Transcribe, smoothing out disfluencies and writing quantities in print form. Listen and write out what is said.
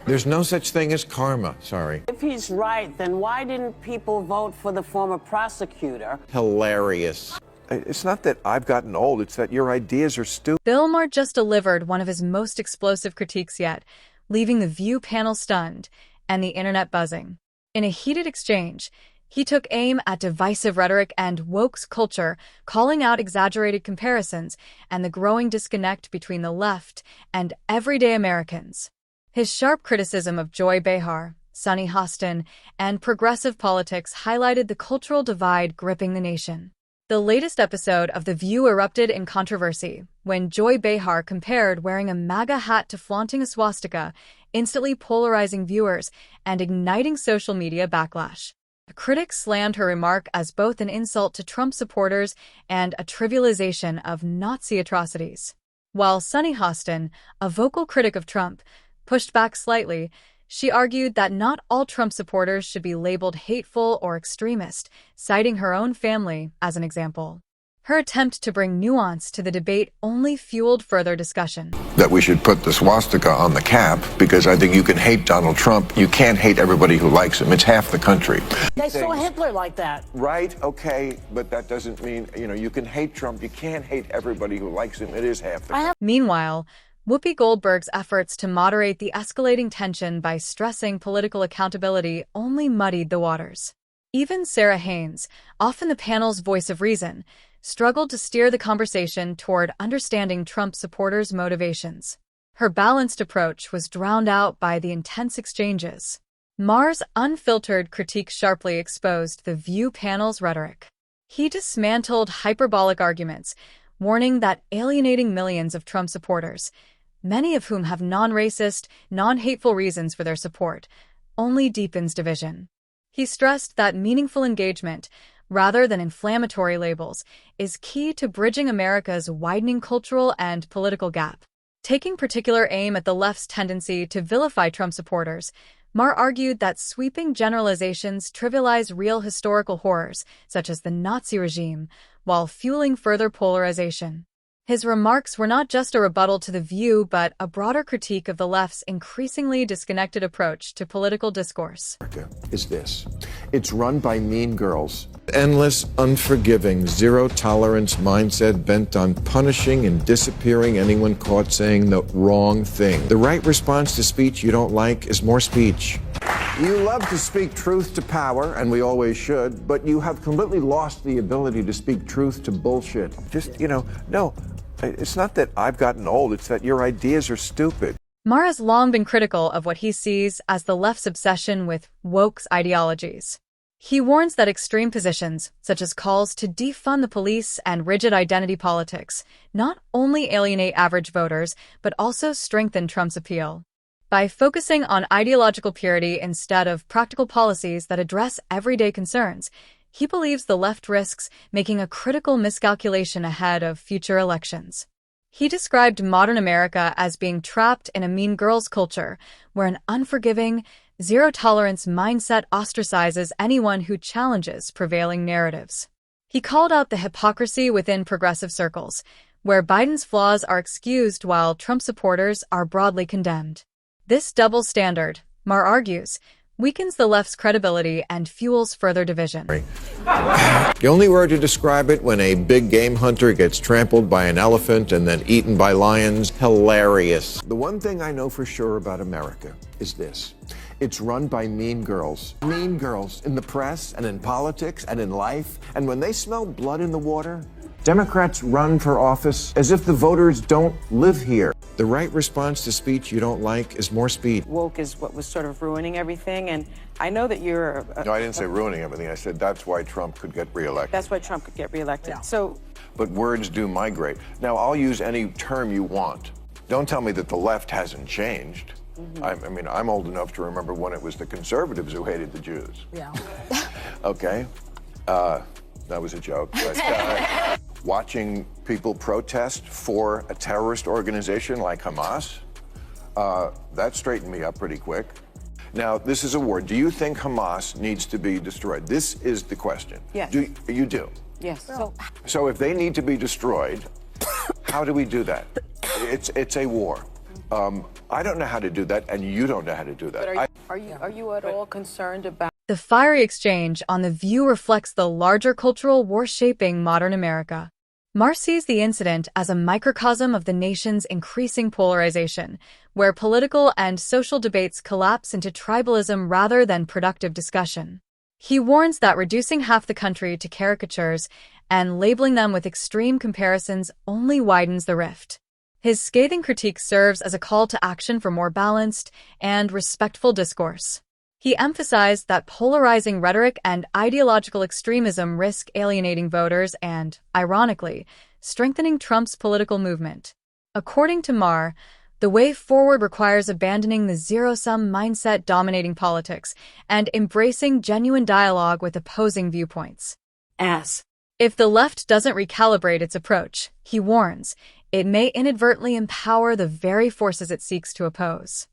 There's no such thing as karma, sorry. If he's right, then why didn't people vote for the former prosecutor? Hilarious. It's not that I've gotten old, it's that your ideas are stupid. Bill Maher just delivered one of his most explosive critiques yet, leaving the View panel stunned and the internet buzzing. In a heated exchange, he took aim at divisive rhetoric and woke culture, calling out exaggerated comparisons and the growing disconnect between the left and everyday Americans. His sharp criticism of Joy Behar, Sunny Hostin, and progressive politics highlighted the cultural divide gripping the nation. The latest episode of The View erupted in controversy when Joy Behar compared wearing a MAGA hat to flaunting a swastika, instantly polarizing viewers and igniting social media backlash. Critics slammed her remark as both an insult to Trump supporters and a trivialization of Nazi atrocities. While Sunny Hostin, a vocal critic of Trump, pushed back slightly, she argued that not all Trump supporters should be labeled hateful or extremist, citing her own family as an example. Her attempt to bring nuance to the debate only fueled further discussion. That we should put the swastika on the cap, because I think you can hate Donald Trump. You can't hate everybody who likes him. It's half the country. They saw Hitler like that. Right, okay, but that doesn't mean, you can hate Trump. You can't hate everybody who likes him. It is half the country. Meanwhile, Whoopi Goldberg's efforts to moderate the escalating tension by stressing political accountability only muddied the waters. Even Sarah Haynes, often the panel's voice of reason, struggled to steer the conversation toward understanding Trump supporters' motivations. Her balanced approach was drowned out by the intense exchanges. Maher's unfiltered critique sharply exposed the View panel's rhetoric. He dismantled hyperbolic arguments, warning that alienating millions of Trump supporters, many of whom have non-racist, non-hateful reasons for their support, only deepens division. He stressed that meaningful engagement, rather than inflammatory labels, is key to bridging America's widening cultural and political gap. Taking particular aim at the left's tendency to vilify Trump supporters, Maher argued that sweeping generalizations trivialize real historical horrors, such as the Nazi regime, while fueling further polarization. His remarks were not just a rebuttal to The View, but a broader critique of the left's increasingly disconnected approach to political discourse. Is this. It's run by mean girls. Endless, unforgiving, zero-tolerance mindset bent on punishing and disappearing anyone caught saying the wrong thing. The right response to speech you don't like is more speech. You love to speak truth to power, and we always should, but you have completely lost the ability to speak truth to bullshit. Just, no, it's not that I've gotten old, it's that your ideas are stupid. Maher has long been critical of what he sees as the left's obsession with woke ideologies. He warns that extreme positions, such as calls to defund the police and rigid identity politics, not only alienate average voters, but also strengthen Trump's appeal. By focusing on ideological purity instead of practical policies that address everyday concerns, he believes the left risks making a critical miscalculation ahead of future elections. He described modern America as being trapped in a mean girls culture, where an unforgiving, zero-tolerance mindset ostracizes anyone who challenges prevailing narratives. He called out the hypocrisy within progressive circles, where Biden's flaws are excused while Trump supporters are broadly condemned. This double standard, Maher argues, weakens the left's credibility and fuels further division. The only word to describe it: when a big game hunter gets trampled by an elephant and then eaten by lions. Hilarious. The one thing I know for sure about America is this. It's run by mean girls. Mean girls in the press and in politics and in life. And when they smell blood in the water, Democrats run for office as if the voters don't live here. The right response to speech you don't like is more speech. Woke is what was sort of ruining everything, and I know that you're... No, I didn't say ruining everything. I said that's why Trump could get reelected. That's why Trump could get reelected. Yeah. So, but words do migrate. Now, I'll use any term you want. Don't tell me that the left hasn't changed. Mm-hmm. I mean, I'm old enough to remember when it was the conservatives who hated the Jews. Yeah. Okay. That was a joke. But, watching people protest for a terrorist organization like Hamas, that straightened me up pretty quick. Now, this is a war. Do you think Hamas needs to be destroyed? This is the question. Yes. You do? Yes. So if they need to be destroyed, how do we do that? It's a war. I don't know how to do that, and you don't know how to do that. But are you at all concerned about The fiery exchange on The View reflects the larger cultural war shaping modern America. Maher sees the incident as a microcosm of the nation's increasing polarization, where political and social debates collapse into tribalism rather than productive discussion. He warns that reducing half the country to caricatures and labeling them with extreme comparisons only widens the rift. His scathing critique serves as a call to action for more balanced and respectful discourse. He emphasized that polarizing rhetoric and ideological extremism risk alienating voters and, ironically, strengthening Trump's political movement. According to Maher, the way forward requires abandoning the zero-sum mindset dominating politics and embracing genuine dialogue with opposing viewpoints. If the left doesn't recalibrate its approach, he warns, it may inadvertently empower the very forces it seeks to oppose.